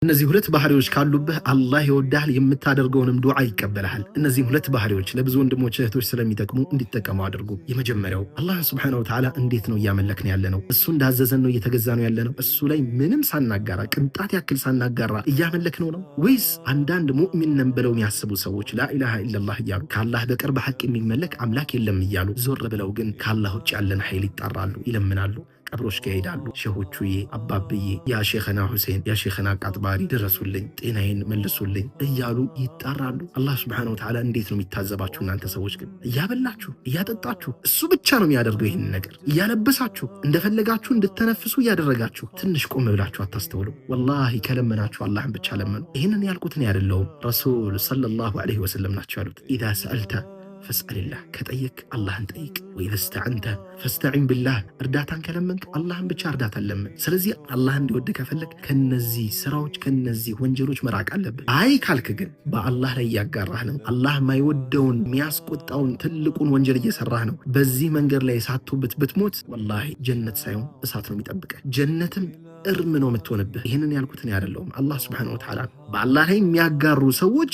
እነዚህ ሁለት ባህሪዎች ካሉብህ አላህ ይወዳል፣ የምታደርገውንም ዱዓ ይቀበላል። እነዚህ ሁለት ባህሪዎች ለብዙ ወንድሞች እህቶች ስለሚጠቅሙ እንዲጠቀሙ አድርጉ። የመጀመሪያው አላህ Subhanahu Wa Ta'ala እንዴት ነው እያመለክን ያለነው? እሱ እንዳዘዘን ነው እየተገዛ ነው ያለነው? እሱ ላይ ምንም ሳናጋራ ቅንጣት ያክል ሳናጋራ እያመለክነው ነው ወይስ አንዳንድ ሙእሚን ነን ብለው የሚያስቡ ሰዎች ላኢላሃ ኢላላህ እያሉ ከአላህ በቀር በሐቅ የሚመለክ አምላክ የለም እያሉ ዞር ብለው ግን ከአላህ ውጭ ያለን ኃይል ይጣራሉ፣ ይለምናሉ፣ ቀብሮች ጋር ይሄዳሉ። ሼሆቹዬ፣ አባብዬ፣ ያ ሼኽና ሁሴን፣ ያ ሼኽና ቃጥባሪ ድረሱልኝ፣ ጤናዬን መልሱልኝ እያሉ ይጣራሉ። አላህ Subhanahu Wa Ta'ala እንዴት ነው የሚታዘባችሁ? እናንተ ሰዎች ግን እያበላችሁ እያጠጣችሁ እሱ ብቻ ነው የሚያደርገው ይህን ነገር፣ እያለበሳችሁ እንደፈለጋችሁ እንድተነፍሱ እያደረጋችሁ ትንሽ ቆም ብላችሁ አታስተውሉ? ወላሂ ከለመናችሁ አላህን ብቻ ለመኑ። ይህንን ያልኩትን ያደለውም ረሱል ሰለላሁ ዐለይሂ ወሰለም ናቸው ያሉት። ኢዛ ሰአልተ ፈስአልላህ፣ ከጠየቅ አላህን ጠይቅ። ወኢዘ ስተዐንተ ፈስተዒን ቢላህ፣ እርዳታን ከለመንክ አላህን ብቻ እርዳታን ለምን። ስለዚህ አላህ እንዲወድ ከፈለግ ከነዚህ ስራዎች ከነዚህ ወንጀሎች መራቅ አለብህ። አይ ካልክ ግን በአላህ ላይ እያጋራህ ነው። አላህ የማይወደውን የሚያስቆጣውን ትልቁን ወንጀል እየሰራህ ነው። በዚህ መንገድ ላይ ሳትውበት ብትሞት ወላሂ ጀነት ሳይሆን እሳት ነው የሚጠብቀህ። ጀነትም እርም ነው የምትሆንብህ። ይህንን ያልኩትን ያደለውም አላህ Subhanahu Wa Ta'ala በአላህ ላይ የሚያጋሩ ሰዎች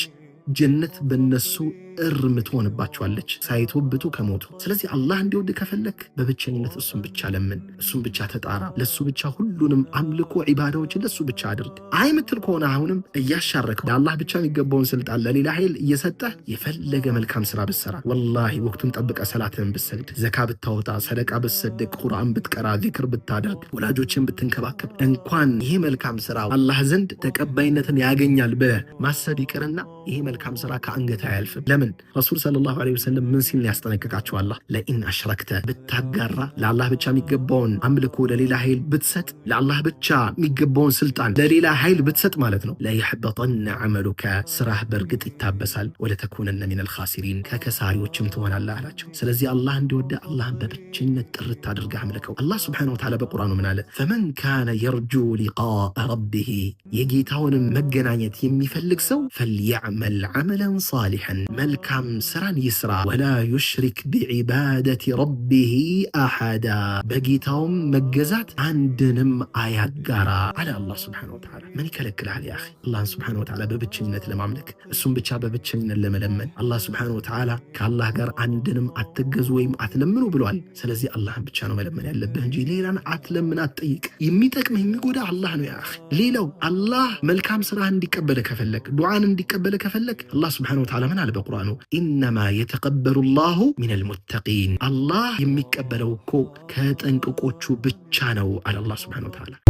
ጀነት በነሱ እርም ትሆንባቸዋለች ሳይተውበቱ ከሞቱ። ስለዚህ አላህ እንዲወድ ከፈለክ በብቸኝነት እሱን ብቻ ለምን፣ እሱን ብቻ ተጣራ፣ ለሱ ብቻ ሁሉንም አምልኮ ዒባዳዎችን ለሱ ብቻ አድርግ። አይ ምትል ከሆነ አሁንም እያሻረክ ለአላህ ብቻ የሚገባውን ስልጣን ለሌላ ኃይል እየሰጠህ የፈለገ መልካም ስራ ብትሰራ፣ ወላሂ ወቅቱን ጠብቀ ሰላትህን ብትሰግድ፣ ዘካ ብታወጣ፣ ሰደቃ ብትሰድቅ፣ ቁርአን ብትቀራ፣ ዚክር ብታደርግ፣ ወላጆችን ብትንከባከብ እንኳን ይሄ መልካም ስራ አላህ ዘንድ ተቀባይነትን ያገኛል ብለህ ማሰብ ይቅርና ይሄ መልካም ስራ ከአንገት አያልፍም። ለምን? ረሱል ሰለላሁ ዐለይሂ ወሰለም ምን ሲል ያስጠነቅቃቸው? አላህ ለኢን አሽረክተ፣ ብታጋራ፣ ለአላህ ብቻ የሚገባውን አምልኮ ለሌላ ኃይል ብትሰጥ፣ ለአላህ ብቻ የሚገባውን ስልጣን ለሌላ ኃይል ብትሰጥ ማለት ነው ለይሕበጠነ ዐመሉከ፣ ስራህ በእርግጥ ይታበሳል፣ ወለተኩነነ ሚነል ኻሲሪን፣ ከከሳሪዎችም ትሆናለህ አላቸው። ስለዚህ አላህ እንዲወደ አላህን በብቸኝነት ጥርት አድርገህ አምልከው። አላህ Subhanahu Wa Ta'ala በቁርአኑ ምን አለ? ፈመን ካነ የርጁ ሊቃአ ረቢሂ፣ የጌታውንም መገናኘት የሚፈልግ ሰው ፈልየዕመል ዐመለን ሷሊሐን፣ መልካም ስራን ይስራ፣ ወላ ዩሽሪክ ቢዒባደቲ ረቢሂ አሐዳ፣ በጌታውም መገዛት አንድንም አያጋራ አለ አላህ Subhanahu Wa Ta'ala። ምን ይከለክላል ያ አኺ? አላህን Subhanahu Wa Ta'ala በብቸኝነት ለማምለክ፣ እሱም ብቻ በብቸኝነት ለመለመን። አላህ Subhanahu Wa Ta'ala ከአላህ ጋር አንድንም አትገዙ ወይም አትለምኑ ብሏል። ስለዚህ አላህን ብቻ ነው መለመን ያለብህ እንጂ ሌላን አትለምን፣ አትጠይቅ። የሚጠቅምህ የሚጎዳ አላህ ነው ያ አኺ። ሌላው አላህ መልካም ስራህ እንዲቀበለ ከፈለክ፣ ዱዓን እንዲቀበለ ከፈለክ አላህ Subhanahu Wa Ta'ala ምን አለ በቁርአኑ? ኢነማ የተቀበሉ ላሁ ሚነል ሙተቂን፣ አላህ የሚቀበለው እኮ ከጠንቅቆቹ ብቻ ነው አለ አላህ Subhanahu Wa Ta'ala።